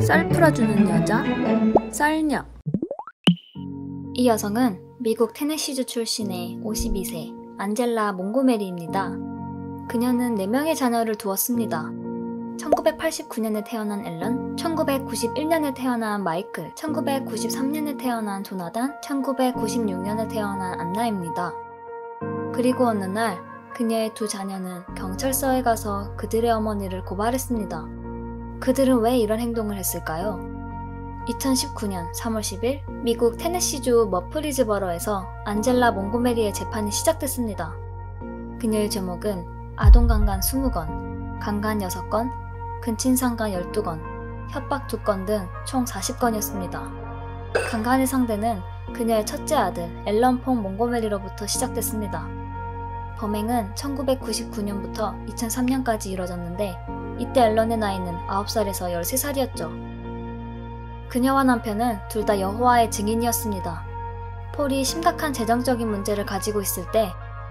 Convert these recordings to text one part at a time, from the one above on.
쌀 풀어주는 여자, 쌀녀. 이 여성은 미국 테네시주 출신의 52세 안젤라 몽고메리입니다. 그녀는 4명의 자녀를 두었습니다. 1989년에 태어난 앨런, 1991년에 태어난 마이클, 1993년에 태어난 조나단, 1996년에 태어난 안나입니다. 그리고 어느 날 그녀의 2 자녀는 경찰서에 가서 그들의 어머니를 고발했습니다. 그들은 왜 이런 행동을 했을까요? 2019년 3월 10일 미국 테네시주 머프리즈버러에서 안젤라 몽고메리의 재판이 시작됐습니다. 그녀의 제목은 아동강간 20건, 강간 6건, 근친상간 12건, 협박 2건 등 총 40건이었습니다. 강간의 상대는 그녀의 첫째 아들 앨런 폰 몽고메리로부터 시작됐습니다. 범행은 1999년부터 2003년까지 이뤄졌는데 이때 앨런의 나이는 9살에서 13살이었죠. 그녀와 남편은 둘 다 여호와의 증인이었습니다. 폴이 심각한 재정적인 문제를 가지고 있을 때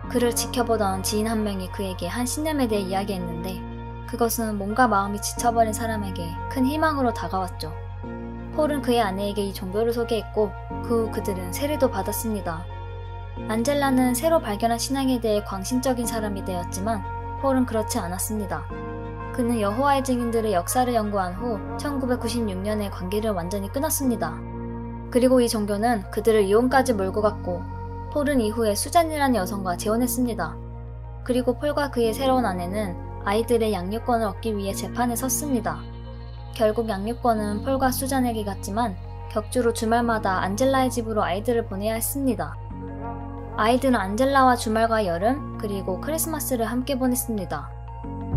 그를 지켜보던 지인 한 명이 그에게 한 신념에 대해 이야기했는데 그것은 몸과 마음이 지쳐버린 사람에게 큰 희망으로 다가왔죠. 폴은 그의 아내에게 이 종교를 소개했고 그 후 그들은 세례도 받았습니다. 안젤라는 새로 발견한 신앙에 대해 광신적인 사람이 되었지만 폴은 그렇지 않았습니다. 그는 여호와의 증인들의 역사를 연구한 후 1996년에 관계를 완전히 끊었습니다. 그리고 이 종교는 그들을 이혼까지 몰고 갔고 폴은 이후에 수잔이라는 여성과 재혼했습니다. 그리고 폴과 그의 새로운 아내는 아이들의 양육권을 얻기 위해 재판에 섰습니다. 결국 양육권은 폴과 수잔에게 갔지만 격주로 주말마다 안젤라의 집으로 아이들을 보내야 했습니다. 아이들은 안젤라와 주말과 여름 그리고 크리스마스를 함께 보냈습니다.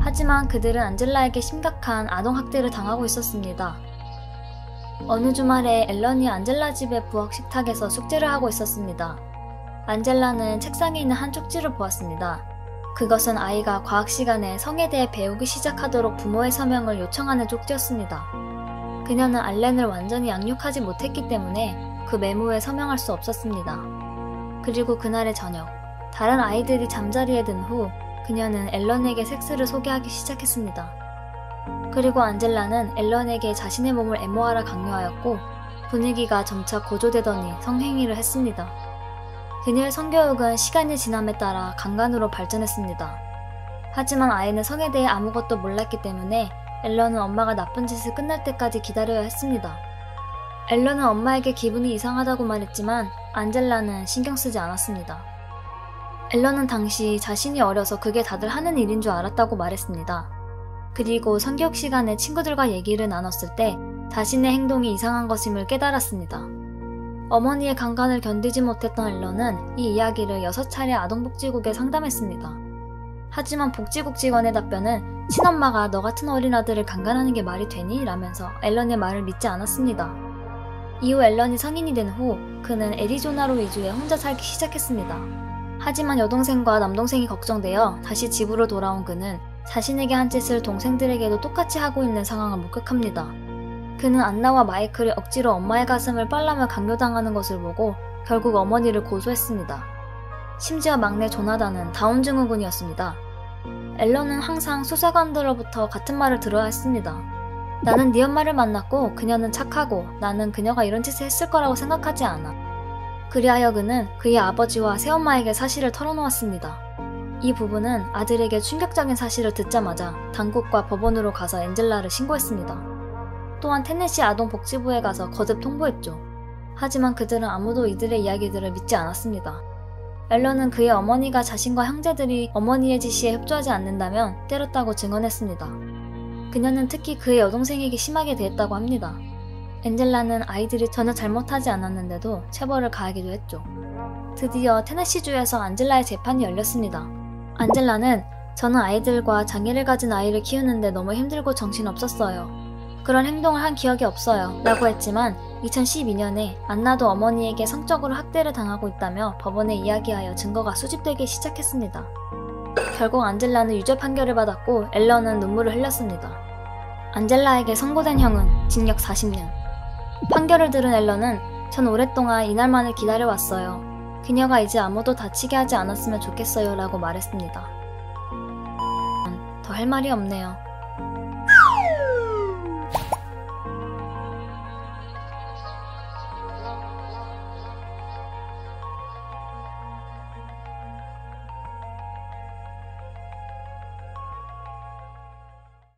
하지만 그들은 안젤라에게 심각한 아동학대를 당하고 있었습니다. 어느 주말에 앨런이 안젤라 집의 부엌 식탁에서 숙제를 하고 있었습니다. 안젤라는 책상에 있는 한 쪽지를 보았습니다. 그것은 아이가 과학 시간에 성에 대해 배우기 시작하도록 부모의 서명을 요청하는 쪽지였습니다. 그녀는 알렌을 완전히 양육하지 못했기 때문에 그 메모에 서명할 수 없었습니다. 그리고 그날의 저녁, 다른 아이들이 잠자리에 든 후 그녀는 앨런에게 섹스를 소개하기 시작했습니다. 그리고 안젤라는 앨런에게 자신의 몸을 애모하라 강요하였고 분위기가 점차 고조되더니 성행위를 했습니다. 그녀의 성교육은 시간이 지남에 따라 강간으로 발전했습니다. 하지만 아이는 성에 대해 아무것도 몰랐기 때문에 앨런은 엄마가 나쁜 짓을 끝날 때까지 기다려야 했습니다. 앨런은 엄마에게 기분이 이상하다고 말했지만 안젤라는 신경 쓰지 않았습니다. 앨런은 당시 자신이 어려서 그게 다들 하는 일인 줄 알았다고 말했습니다. 그리고 성교육 시간에 친구들과 얘기를 나눴을 때 자신의 행동이 이상한 것임을 깨달았습니다. 어머니의 강간을 견디지 못했던 앨런은 이 이야기를 6차례 아동복지국에 상담했습니다. 하지만 복지국 직원의 답변은 친엄마가 너 같은 어린 아들을 강간하는 게 말이 되니? 라면서 앨런의 말을 믿지 않았습니다. 이후 앨런이 성인이 된 후 그는 애리조나로 이주해 혼자 살기 시작했습니다. 하지만 여동생과 남동생이 걱정되어 다시 집으로 돌아온 그는 자신에게 한 짓을 동생들에게도 똑같이 하고 있는 상황을 목격합니다. 그는 안나와 마이클이 억지로 엄마의 가슴을 빨라며 강요당하는 것을 보고 결국 어머니를 고소했습니다. 심지어 막내 조나단은 다운 증후군이었습니다. 앨런은 항상 수사관들로부터 같은 말을 들어야 했습니다. 나는 네 엄마를 만났고 그녀는 착하고 나는 그녀가 이런 짓을 했을 거라고 생각하지 않아. 그리하여 그는 그의 아버지와 새엄마에게 사실을 털어놓았습니다. 이 부부는 아들에게 충격적인 사실을 듣자마자 당국과 법원으로 가서 엔젤라를 신고했습니다. 또한 테네시 아동복지부에 가서 거듭 통보했죠. 하지만 그들은 아무도 이들의 이야기들을 믿지 않았습니다. 앨런은 그의 어머니가 자신과 형제들이 어머니의 지시에 협조하지 않는다면 때렸다고 증언했습니다. 그녀는 특히 그의 여동생에게 심하게 대했다고 합니다. 엔젤라는 아이들이 전혀 잘못하지 않았는데도 체벌을 가하기도 했죠. 드디어 테네시주에서 안젤라의 재판이 열렸습니다. 안젤라는 저는 아이들과 장애를 가진 아이를 키우는데 너무 힘들고 정신없었어요. 그런 행동을 한 기억이 없어요. 라고 했지만 2012년에 안나도 어머니에게 성적으로 학대를 당하고 있다며 법원에 이야기하여 증거가 수집되기 시작했습니다. 결국 안젤라는 유죄 판결을 받았고 앨런은 눈물을 흘렸습니다. 안젤라에게 선고된 형은 징역 40년. 판결을 들은 앨런은 전 오랫동안 이날만을 기다려왔어요. 그녀가 이제 아무도 다치게 하지 않았으면 좋겠어요 라고 말했습니다. 더 할 말이 없네요.